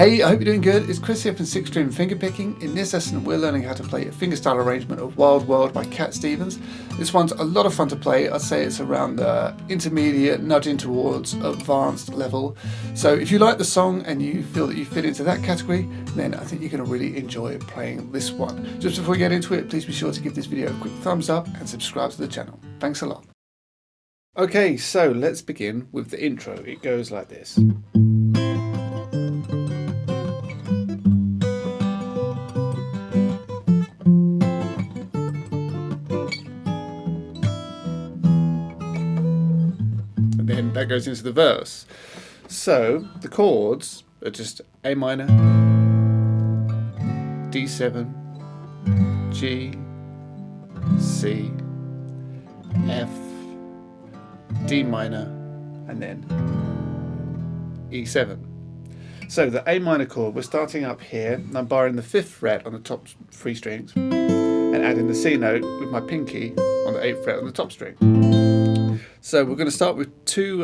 Hey, I hope you're doing good. It's Chris here from 6-String Fingerpicking. In this lesson, we're learning how to play a fingerstyle arrangement of Wild World by Cat Stevens. This one's a lot of fun to play. I'd say it's around the intermediate, nudging towards advanced level. So if you like the song and you feel that you fit into that category, then I think you're going to really enjoy playing this one. Just before we get into it, please be sure to give this video a quick thumbs up and subscribe to the channel. Thanks a lot. Okay, so let's begin with the intro. It goes like this. Then that goes into the verse. So the chords are just A minor, D7, G, C, F, D minor, and then E7. So the A minor chord, we're starting up here, and I'm borrowing the 5th fret on the top 3 strings, and adding the C note with my pinky on the 8th fret on the top string. So we're going to start with 2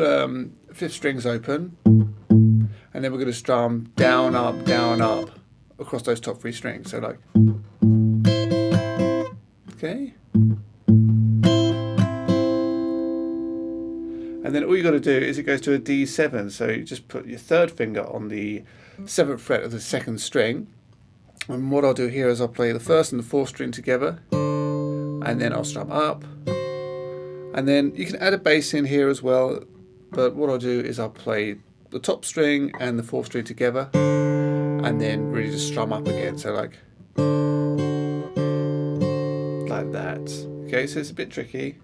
5th strings open, and then we're going to strum down, up across those top 3 strings. So like, okay. And then all you got to do is it goes to a D7. So you just put your 3rd finger on the 7th fret of the 2nd string. And what I'll do here is I'll play the 1st and the 4th string together, and then I'll strum up. And then you can add a bass in here as well, but what I'll do is I'll play the top string and the 4th string together, and then really just strum up again. So like that. Okay, so it's a bit tricky.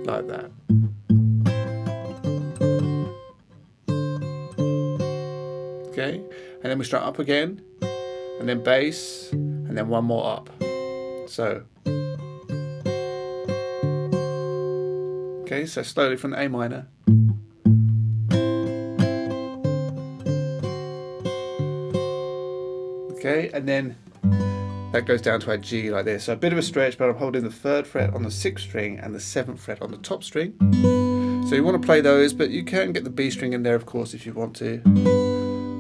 Like that. Okay, and then we strum up again, and then bass, and then one more up. So, okay, so slowly from the A minor. Okay, and then that goes down to our G like this. So a bit of a stretch, but I'm holding the 3rd fret on the 6th string and the 7th fret on the top string. So you want to play those, but you can get the B string in there, of course, if you want to.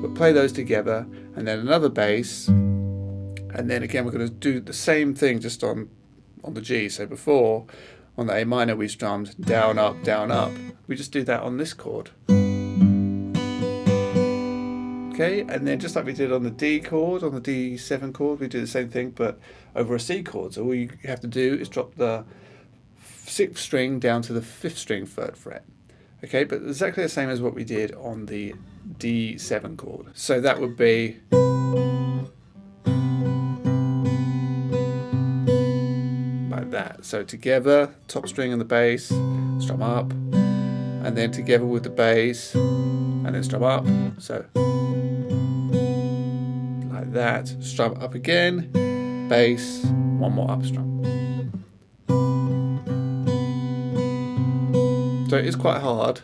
But play those together, and then another bass. And then again, we're going to do the same thing just on the G. So before, on the A minor, we strummed down, up, down, up. We just do that on this chord. Okay, and then just like we did on the D chord, on the D7 chord, we do the same thing, but over a C chord. So all you have to do is drop the 6th string down to the 5th string 3rd fret. Okay, but exactly the same as what we did on the D7 chord. So that would be that. So together, top string and the bass, strum up, and then together with the bass, and then strum up. So like that, strum up again, bass, one more up strum. So it is quite hard.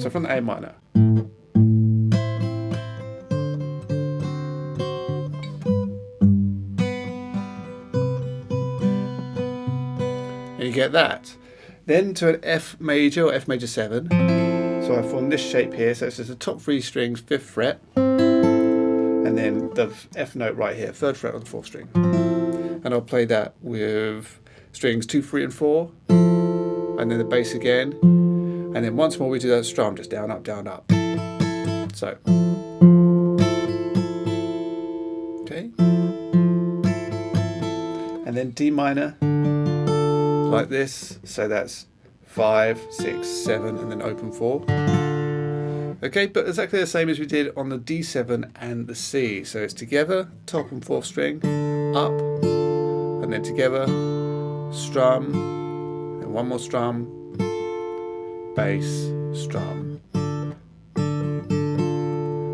So from the A minor. You get that. Then to an F major or F major 7. So I form this shape here. So it's just the top 3 strings, 5th fret, and then the F note right here, 3rd fret on the 4th string. And I'll play that with strings 2, 3, and 4, and then the bass again. And then once more we do that strum, just down, up, down, up. So, okay. And then D minor. Like this, so that's 5, 6, 7, and then open 4. Okay, but exactly the same as we did on the D7 and the C. So it's together, top and 4th string, up, and then together, strum, and one more strum, bass, strum.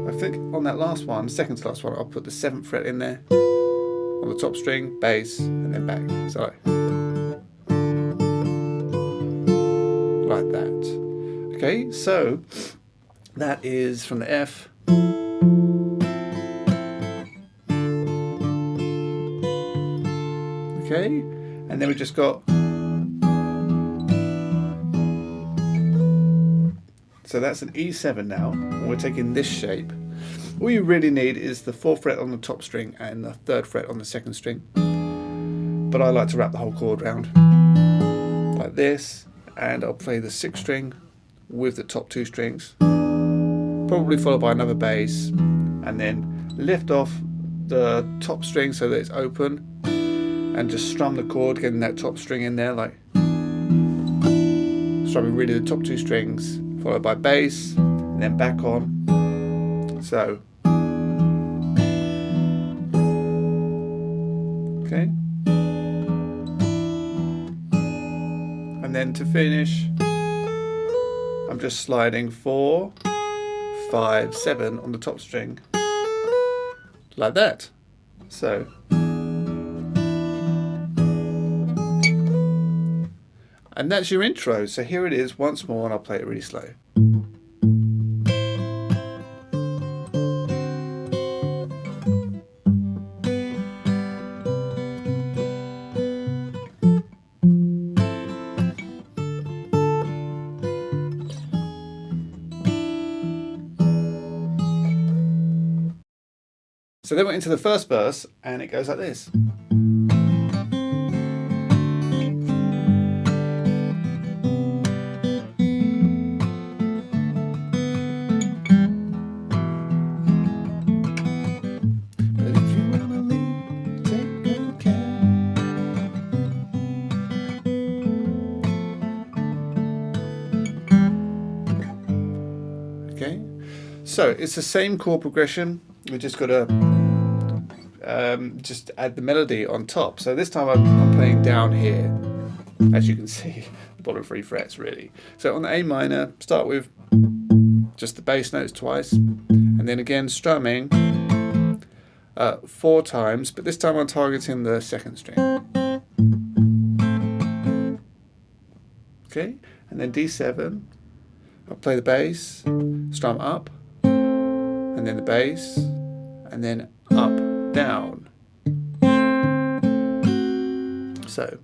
I think on that last one, second to last one, I'll put the 7th fret in there, on the top string, bass, and then back. So like that. Okay, so that is from the F. Okay, And then we just got, so that's an E7 now, and we're taking this shape. All you really need is the 4th fret on the top string and the 3rd fret on the 2nd string. But I like to wrap the whole chord round like this, and I'll play the 6th string with the top 2 strings, probably followed by another bass, and then lift off the top string so that it's open, and just strum the chord, getting that top string in there, like strumming really the top 2 strings, followed by bass, and then back on. So, okay. And then to finish, I'm just sliding 4, 5, 7 on the top string, like that. So, and that's your intro. So here it is once more, and I'll play it really slow. So then we're into the first verse, and it goes like this. But if you wanna leave, take good care. Okay, so it's the same chord progression. We just got to just add the melody on top. So this time I'm playing down here, as you can see, the bottom 3 frets really. So on the A minor, start with just the bass notes twice, and then again strumming 4 times, but this time I'm targeting the 2nd string. Okay, and then D7, I'll play the bass, strum up, and then the bass, and then up, down. So,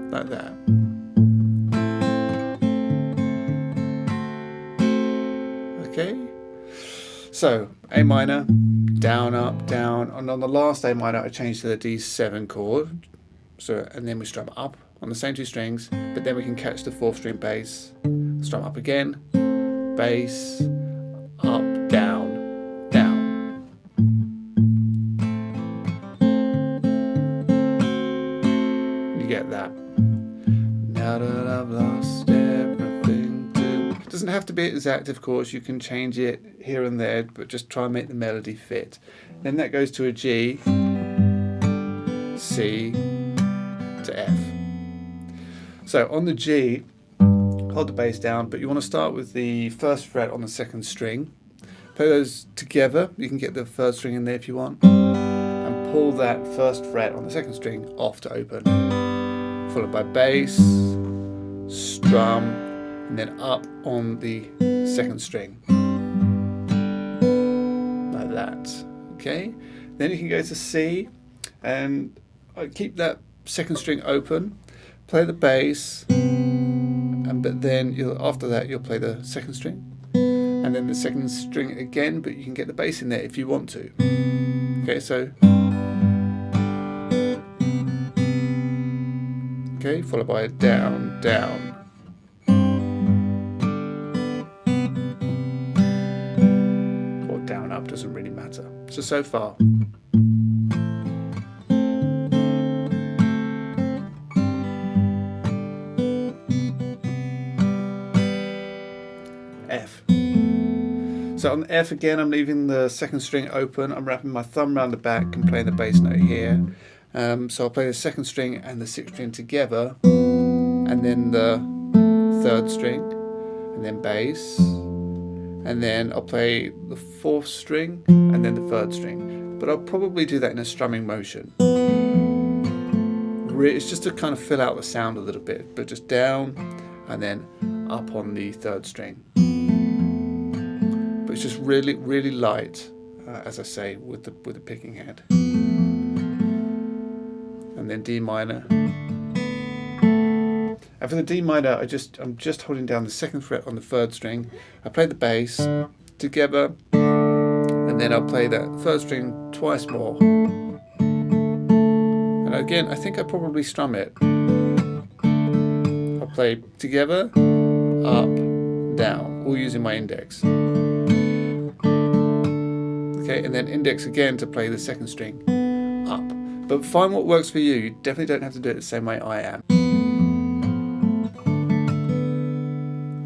like that. Okay, so A minor, down, up, down, and on the last A minor I changed to the D7 chord. So, and then we strum up on the same 2 strings, but then we can catch the 4th string bass, strum up again, bass, up, down, down. You get that. Now that I've lost everything to... It doesn't have to be exact, of course, you can change it here and there, but just try and make the melody fit. Then that goes to a G, C, to F. So on the G, hold the bass down, but you want to start with the 1st fret on the 2nd string. Play those together. You can get the 3rd string in there if you want, and pull that 1st fret on the 2nd string off to open. Followed by bass, strum, and then up on the 2nd string, like that. Okay. Then you can go to C, and keep that 2nd string open. Play the bass, but then after that you'll play the 2nd string, and then the 2nd string again, but you can get the bass in there if you want to. Okay, so okay, followed by a down, down. Or down, up, doesn't really matter. So far. F. So on F again, I'm leaving the 2nd string open. I'm wrapping my thumb around the back and playing the bass note here. So I'll play the 2nd string and the 6th string together, and then the 3rd string, and then bass, and then I'll play the 4th string and then the 3rd string. But I'll probably do that in a strumming motion. It's just to kind of fill out the sound a little bit, but just down and then up on the 3rd string. but it's just really, really light, as I say, with the picking hand. And then D minor. And for the D minor, I'm just holding down the 2nd fret on the 3rd string. I play the bass together, and then I'll play that 3rd string twice more. And again, I think I probably strum it. I'll play together, up, down, all using my index. Okay, and then index again to play the 2nd string, up. But find what works for you. You definitely don't have to do it the same way I am.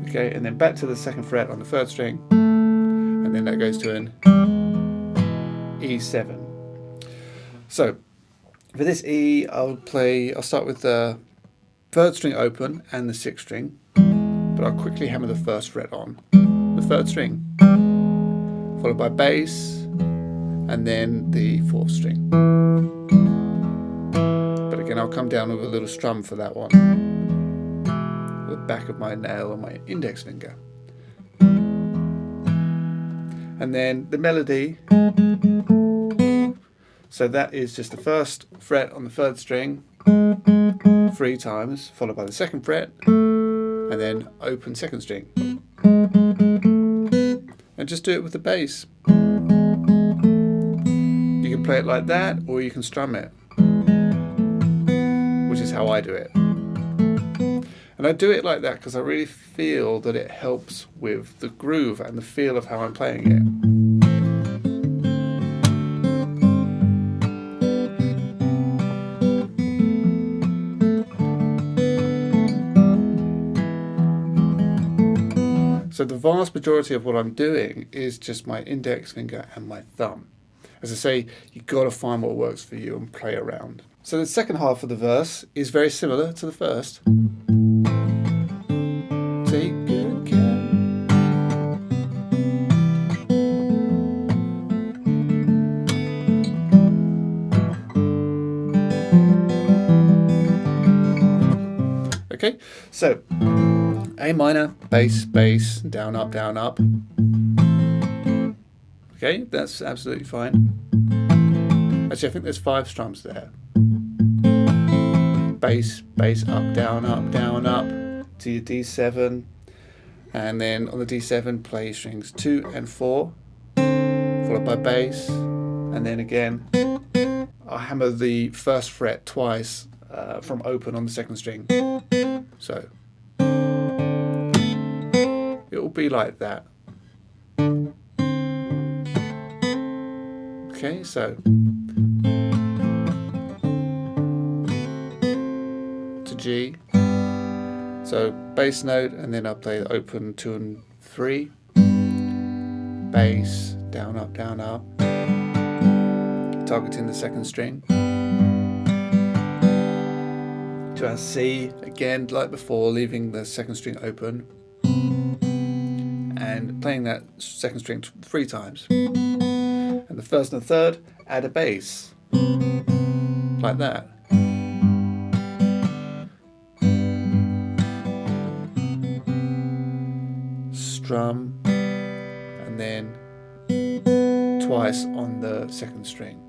Okay, and then back to the 2nd fret on the 3rd string, and then that goes to an E7. So for this E, I'll start with the 3rd string open and the 6th string, but I'll quickly hammer the 1st fret on the 3rd string, followed by bass, and then the 4th string. But again, I'll come down with a little strum for that one, with the back of my nail on my index finger. And then the melody, so that is just the 1st fret on the 3rd string 3 times, followed by the 2nd fret, and then open 2nd string. And just do it with the bass. You can play it like that, or you can strum it, which is how I do it. And I do it like that because I really feel that it helps with the groove and the feel of how I'm playing it. So the vast majority of what I'm doing is just my index finger and my thumb. As I say, you've got to find what works for you and play around. So the 2nd half of the verse is very similar to the 1st. Take good care. Okay, so A minor, bass, bass, down, up, down, up. Okay, that's absolutely fine. Actually, I think there's 5 strums there. Bass, bass, up, down, up, to your D7. And then on the D7, play strings 2 and 4, followed by bass. And then again, I'll hammer the 1st fret twice from open on the 2nd string. So it will be like that. Okay, so to G. So bass note, and then I'll play the open 2 and 3. Bass, down, up, targeting the 2nd string. To our C, again, like before, leaving the 2nd string open. And playing that 2nd string 3 times. And the 1st and 3rd, add a bass. Like that. Strum, and then twice on the 2nd string.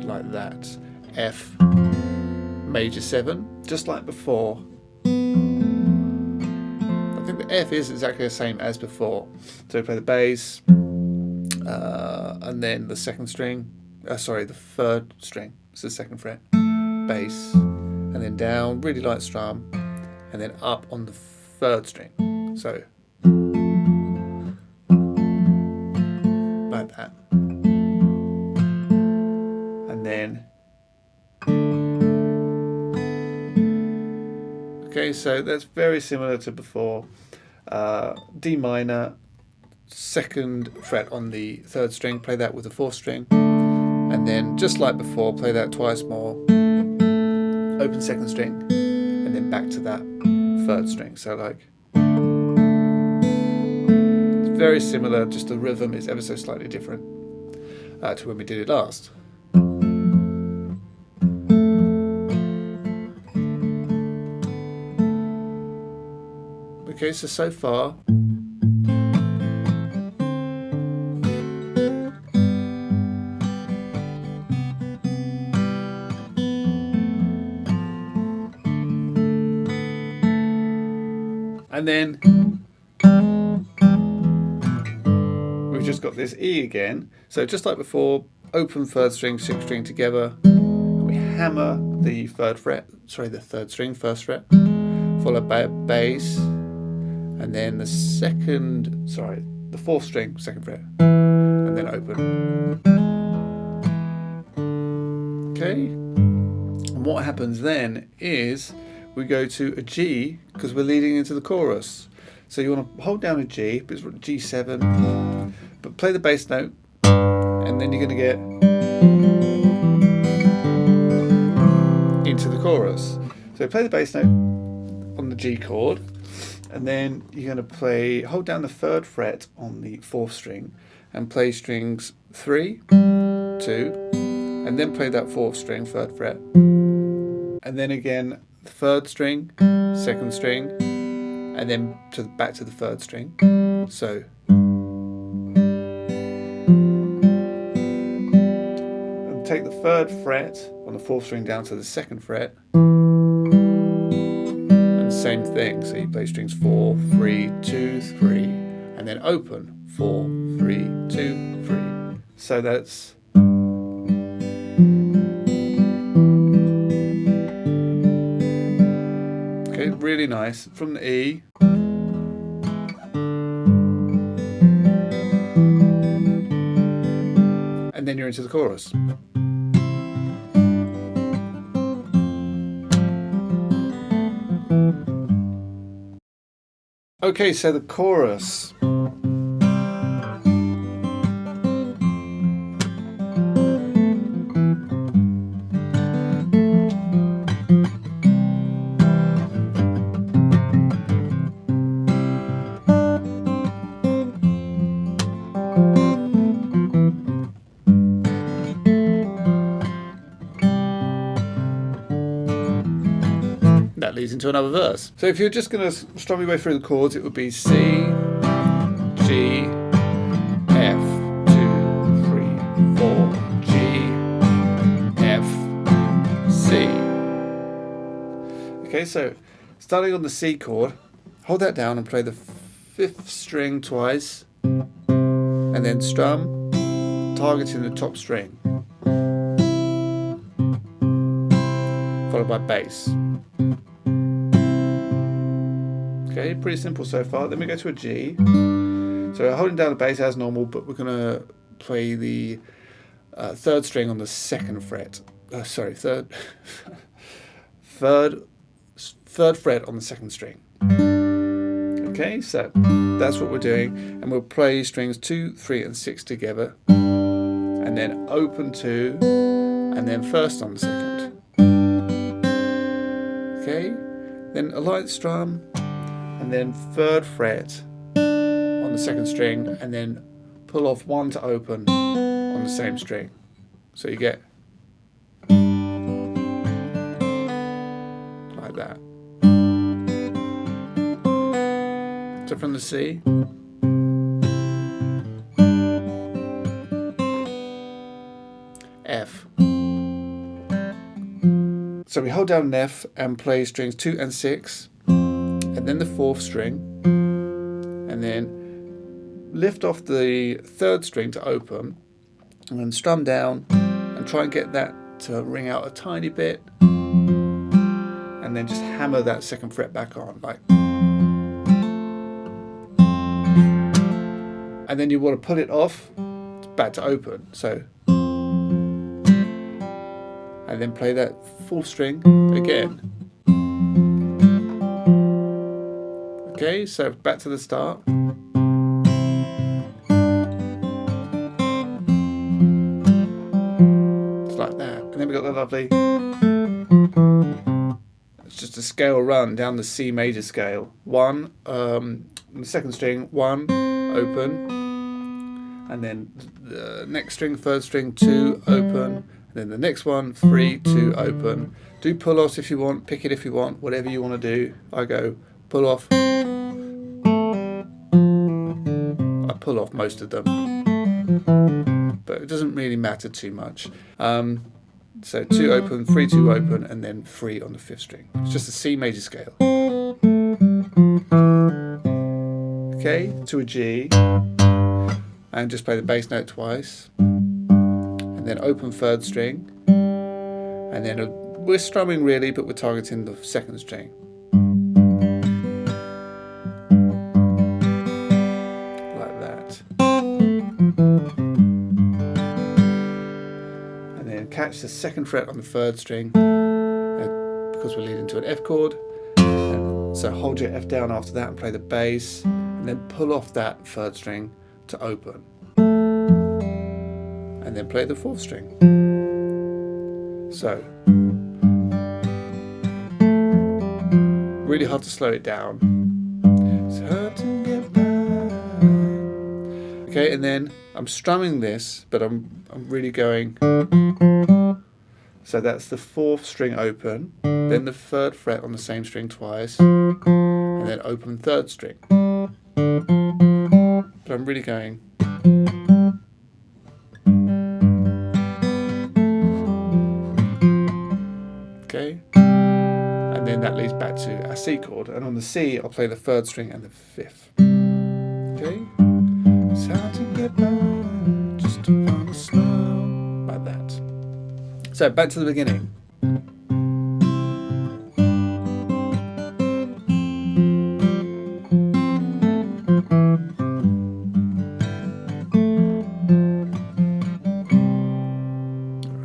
Like that. F, major 7, just like before. I think the F is exactly the same as before. So play the bass, and then the 2nd string, the 3rd string, it's the 2nd fret, bass, and then down, really light strum, and then up on the 3rd string. So, like that. And then, okay, so that's very similar to before. D minor, 2nd fret on the 3rd string, play that with the 4th string, and then just like before, play that twice more, open 2nd string, and then back to that 3rd string. So like, it's very similar, just the rhythm is ever so slightly different to when we did it last. Okay, so far. And then we've just got this E again. So just like before, open third string, sixth string together. And we hammer the third string, first fret, followed by a bass, and then the fourth string, second fret, and then open. Okay. And what happens then is we go to a G because we're leading into the chorus. So you want to hold down a G, but it's G7, but play the bass note, and then you're going to get into the chorus. So play the bass note on the G chord, and then you're going to hold down the third fret on the fourth string, and play strings 3, 2, and then play that fourth string, third fret, and then again the third string, second string, and then back to the third string. So, and take the third fret on the fourth string down to the second fret, and same thing. So you play strings 4, 3, 2, 3, and then open 4, 3, 2, 3. So that's okay, really nice from the E. And then you're into the chorus. Okay, so the chorus. That leads into another verse. So if you're just going to strum your way through the chords, it would be C, G, F, 2, 3, 4, G, F, C. Okay, so starting on the C chord, hold that down and play the fifth string twice, and then strum, targeting the top string, followed by bass. Okay, pretty simple so far. Then we go to a G. So holding down the bass as normal, but we're going to play the third string on the second fret. Third fret on the second string. Okay, so that's what we're doing, and we'll play strings 2, 3, and 6 together, and then open 2, and then first on the second. Okay, then a light strum, and then third fret on the second string, and then pull off 1 to open on the same string. So you get like that. So from the C, F. So we hold down an F and play strings 2 and 6, and then the fourth string, and then lift off the third string to open, and then strum down and try and get that to ring out a tiny bit, and then just hammer that second fret back on, like. And then you want to pull it off back to open, so, and then play that fourth string again. Okay, so back to the start. It's like that. And then we've got the lovely, it's just a scale run down the C major scale. 1, the second string, 1, open, and then the next string, third string, 2, open, and then the next one, 3, 2, open. Do pull offs if you want, pick it if you want, whatever you want to do. I go pull off, pull off most of them, but it doesn't really matter too much. So 2 open, 3, 2 open, and then 3 on the 5th string. It's just a C major scale. Okay, to a G, and just play the bass note twice, and then open 3rd string, and then we're strumming really, but we're targeting the 2nd string. Like that. And then catch the 2nd fret on the 3rd string, because we're leading to an F chord. And so hold your F down after that and play the bass, and then pull off that 3rd string to open. And then play the 4th string. So, really hard to slow it down. It's hard to get by. Okay, and then I'm strumming this, but I'm really going. So that's the 4th string open, then the 3rd fret on the same string twice, and then open 3rd string. But I'm really going. Okay, and then that leads back to our C chord, and on the C I'll play the 3rd string and the 5th. Okay, it's hard to get by, just upon a smile, like that. So back to the beginning.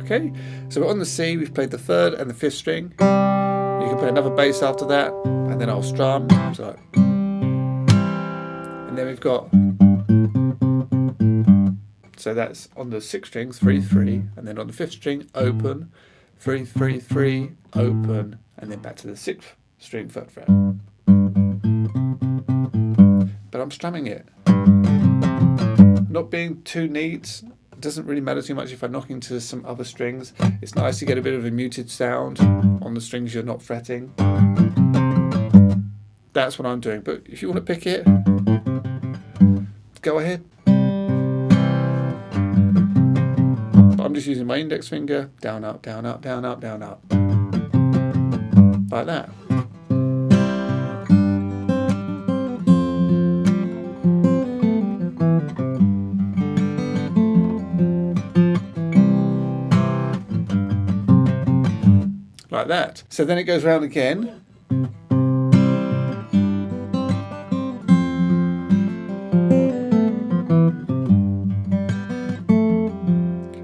Okay, so we're on the C, we've played the 3rd and the 5th string. You can play another bass after that, and then I'll strum. So, and then we've got, so that's on the 6th string, 3, 3, and then on the 5th string, open, 3, 3, 3, open, and then back to the 6th string, 3rd fret. But I'm strumming it. Not being too neat. It doesn't really matter too much if I knock into some other strings. It's nice to get a bit of a muted sound on the strings you're not fretting. That's what I'm doing. But if you want to pick it, go ahead. But I'm just using my index finger, down, up, down, up, down, up, down, up. Like that. Like that. So then it goes round again.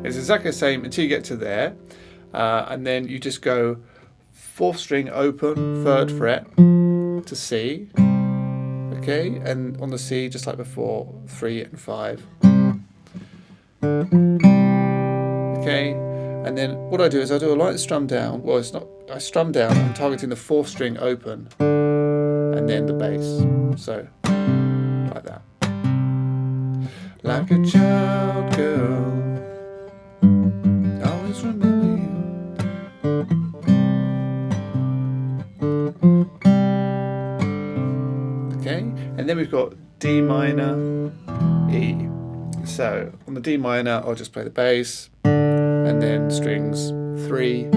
It's exactly the same until you get to there, and then you just go 4th string open, 3rd fret to C. Okay, and on the C, just like before, 3 and 5. Okay. And then what I do is I do a light strum down. Well, it's not, I strum down, I'm targeting the 4th string open, and then the bass. So, like that. Like a child girl, always remember you. Okay, and then we've got D minor, E. So, on the D minor, I'll just play the bass, and then strings 3, 2,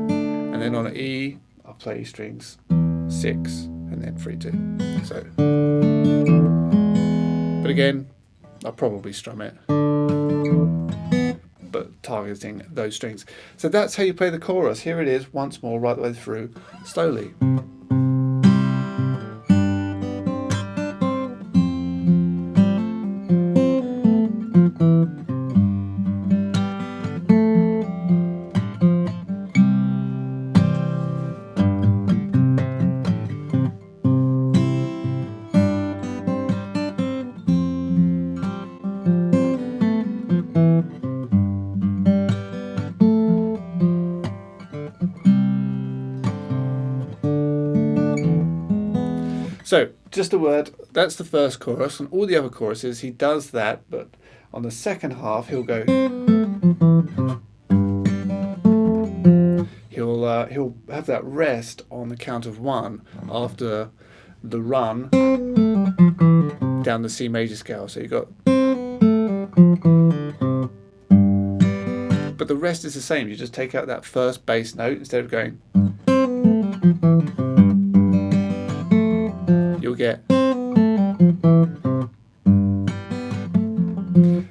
and then on an E, I'll play strings 6, and then 3, 2. So, but again, I'll probably strum it, but targeting those strings. So that's how you play the chorus. Here it is, once more, right the way through, slowly. So, just a word, that's the first chorus. On all the other choruses, he does that, but on the second half, he'll go. He'll have that rest on the count of 1 after the run. down the C major scale. So you've got, but the rest is the same. You just take out that first bass note instead of going. You'll get.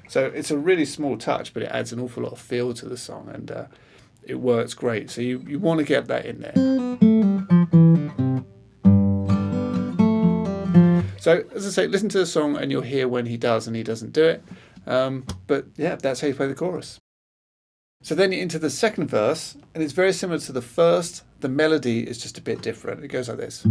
So it's a really small touch, but it adds an awful lot of feel to the song, and it works great. So you want to get that in there. So as I say, listen to the song and you'll hear when he does and he doesn't do it. But yeah, that's how you play the chorus. So then you're into the second verse, and it's very similar to the first. The melody is just a bit different. It goes like this.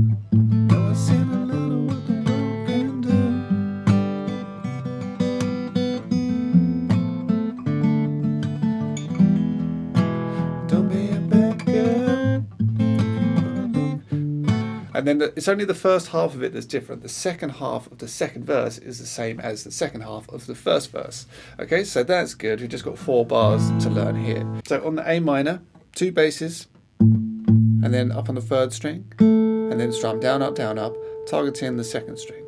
And then it's only the first half of it that's different. The second half of the second verse is the same as the second half of the first verse. Okay, so that's good. We've just got 4 bars to learn here. So on the A minor, 2 basses, and then up on the 3rd string, and then strum down, up, targeting the 2nd string.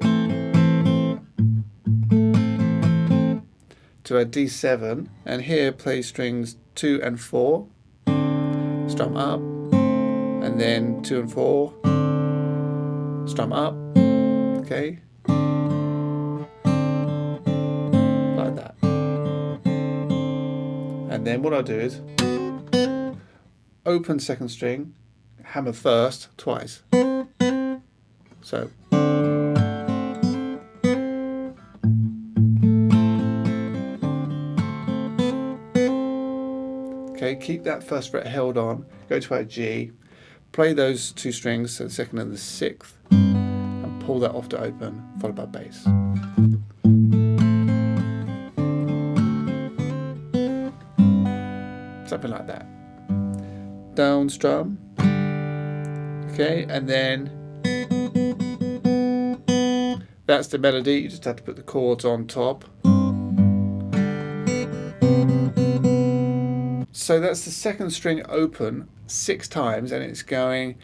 To a D7, and here play strings 2 and 4, strum up, and then 2 and 4, strum up, okay, like that. And then what I'll do is open 2nd string, hammer 1st twice. So. Okay, keep that 1st fret held on, go to our G, play those 2 strings, so the 2nd and the 6th, and pull that off to open, followed by bass. Something like that. Down strum, okay, and then that's the melody. You just have to put the chords on top. So that's the 2nd string open 6 times, and it's going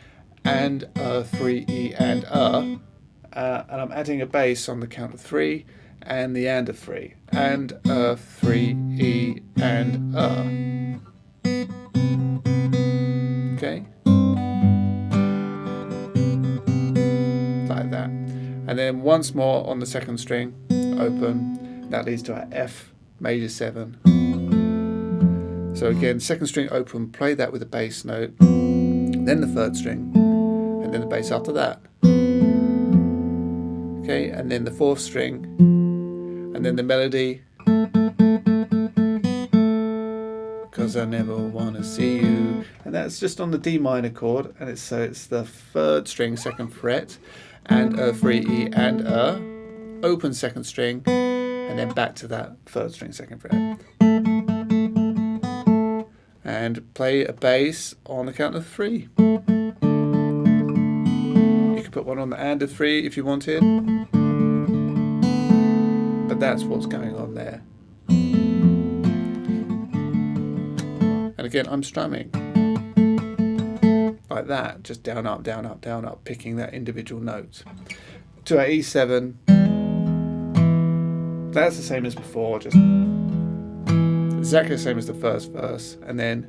and 3 E and and I'm adding a bass on the count of 3 and the and of 3 and 3 E and okay, like that, and then once more on the 2nd string open. That leads to our F major 7. So again, 2nd string open, play that with a bass note, then the 3rd string, and then the bass after that. Okay, and then the 4th string, and then the melody. Cause I never wanna see you, and that's just on the D minor chord, and it's the 3rd string, 2nd fret, and 3 E and open 2nd string, and then back to that 3rd string, 2nd fret. And play a bass on the count of 3. You could put one on the and of 3 if you wanted, but that's what's going on there. And again, I'm strumming like that, just down, up, down, up, down, up, picking that individual note. To our E7, that's the same as before, just exactly the same as the first verse, and then,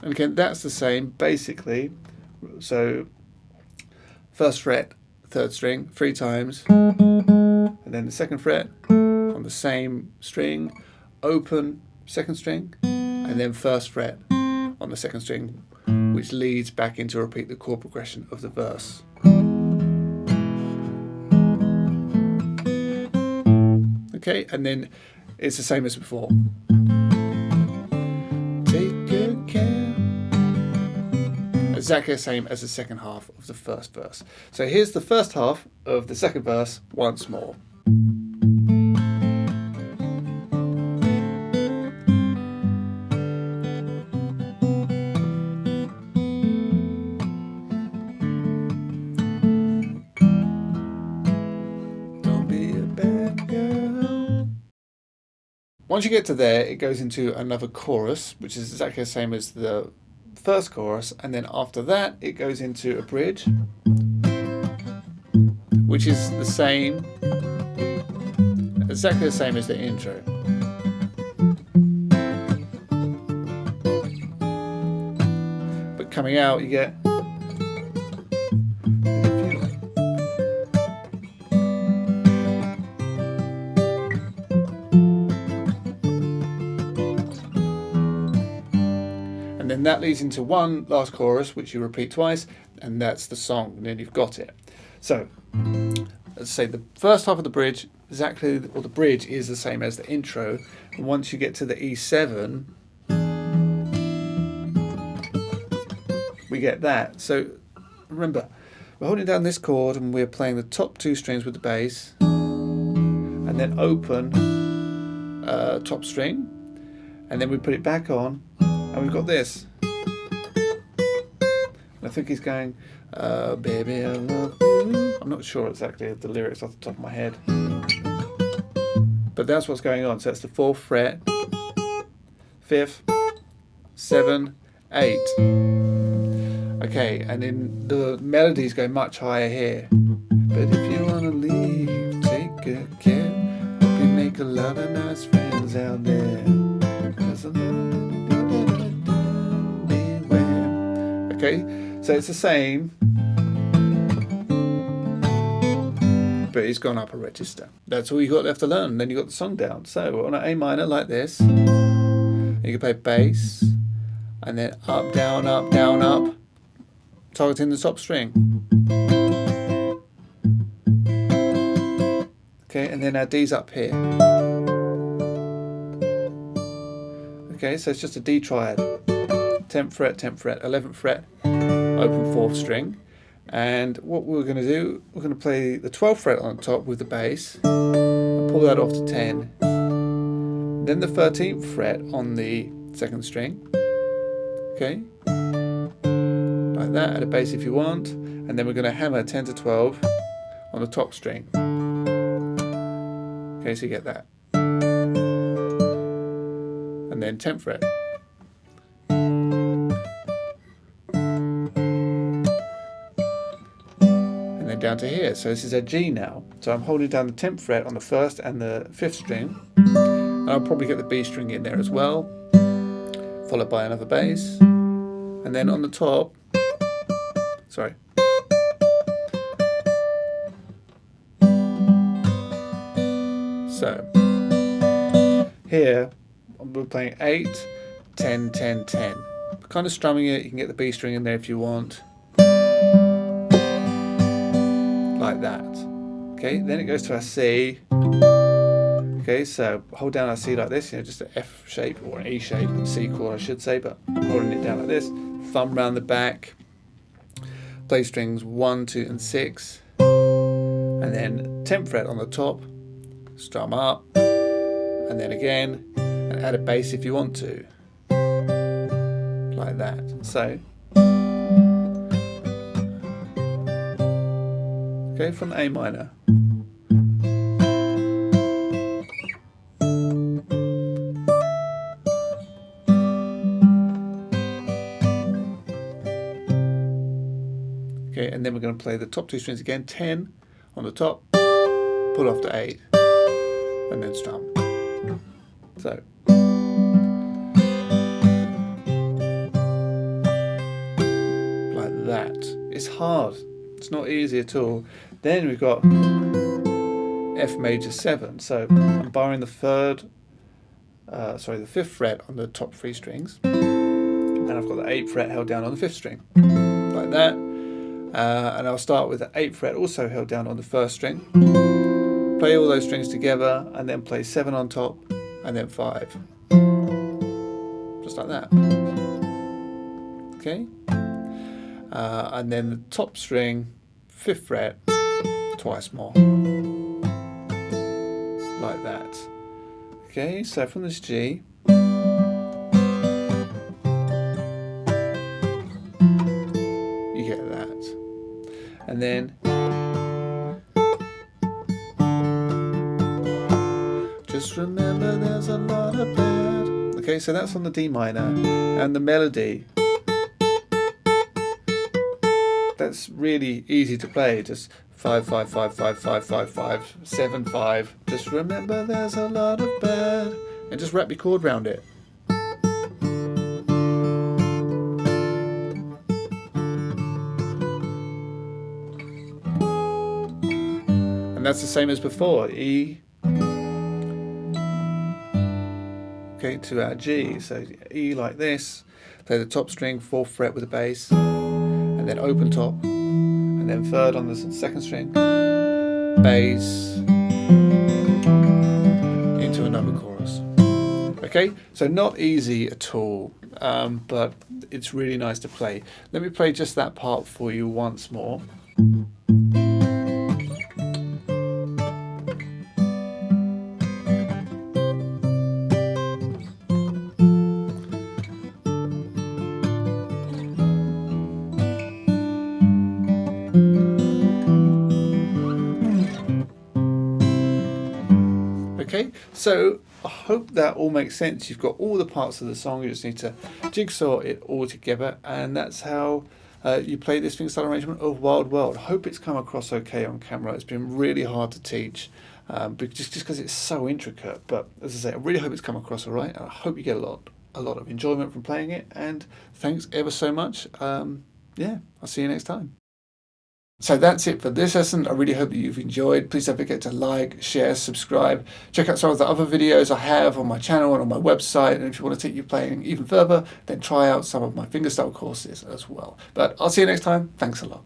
and again that's the same basically. So 1st fret, 3rd string 3 times, and then the 2nd fret on the same string, open 2nd string, and then 1st fret on the 2nd string, which leads back into repeat the chord progression of the verse. Okay, and then it's the same as before. Take good care. Exactly the same as the 2nd half of the 1st verse. So here's the 1st half of the 2nd verse once more. Once you get to there, it goes into another chorus, which is exactly the same as the first chorus, and then after that, it goes into a bridge, which which is the same, exactly the same as the intro. But coming out, you get. And then that leads into one last chorus, which you repeat twice, and that's the song, and then you've got it. So, let's say the first half of the bridge, the bridge is the same as the intro, and once you get to the E7, we get that. So, remember, we're holding down this chord, and we're playing the top two strings with the bass, and then open top string, and then we put it back on, and we've got this. And I think he's going, baby, I love you. I'm not sure exactly the lyrics off the top of my head. But that's what's going on. So it's the 4th fret, 5th, 7, 8. Okay, and then the melodies go much higher here. But if you want to leave, take good care. Hope you make a lot of nice friends out there. Okay, so it's the same, but it's gone up a register. That's all you got left to learn. Then you got the song down. So on an A minor like this, you can play bass, and then up, down, up, targeting the top string. Okay, and then our D's up here. Okay, so it's just a D triad. 10th fret, 10th fret, 11th fret, open 4th string. And what we're going to do, we're going to play the 12th fret on top with the bass, and pull that off to 10. Then the 13th fret on the 2nd string. Okay, like that, add a bass if you want. And then we're going to hammer 10 to 12 on the top string. Okay, so you get that. And then 10th fret. Down to here. So this is a G now. So I'm holding down the 10th fret on the 1st and the 5th string. And I'll probably get the B string in there as well, followed by another bass. And then on the top, sorry. So here we're playing 8, 10, 10, 10. Kind of strumming it. You can get the B string in there if you want. Like that. Okay, then it goes to our C. Okay, so hold down our C like this, just an F shape or an E shape, C chord I should say, but I'm holding it down like this. Thumb round the back. Play strings 1, 2, and 6. And then 10th fret on the top. Strum up. And then again. And add a bass if you want to. Like that. So. Okay, from the A minor. Okay, and then we're going to play the top two strings again, 10 on the top, pull off to 8, and then strum. So. Like that. It's hard. It's not easy at all. Then we've got F major 7. So I'm borrowing the 5th fret on the top 3 strings, and I've got the 8th fret held down on the 5th string, like that. And I'll start with the 8th fret also held down on the 1st string. Play all those strings together, and then play 7 on top, and then 5, just like that. Okay. And then the top string, 5th fret, twice more, like that. Okay, so from this G, you get that, and then just remember there's a lot of bad. Okay, so that's on the D minor, and the melody. That's really easy to play. Just 5, 5, 5, 5, 5, 5, 5, 7, 5. Just remember there's a lot of bad. And just wrap your chord round it. And that's the same as before. E, okay, to our G. So E like this. Play the top string, 4th fret with the bass, and then open top, and then 3rd on the 2nd string, bass, into another chorus. Okay, so not easy at all, but it's really nice to play. Let me play just that part for you once more. Okay, so I hope that all makes sense. You've got all the parts of the song, you just need to jigsaw it all together, and that's how you play this fingerstyle arrangement of Wild World. Hope it's come across okay on camera. It's been really hard to teach, just because it's so intricate, but as I say, I really hope it's come across all right, and I hope you get a lot of enjoyment from playing it, and thanks ever so much. Yeah, I'll see you next time. So that's it for this lesson. I really hope that you've enjoyed. Please don't forget to like, share, subscribe. Check out some of the other videos I have on my channel and on my website. And if you want to take your playing even further, then try out some of my fingerstyle courses as well. But I'll see you next time. Thanks a lot.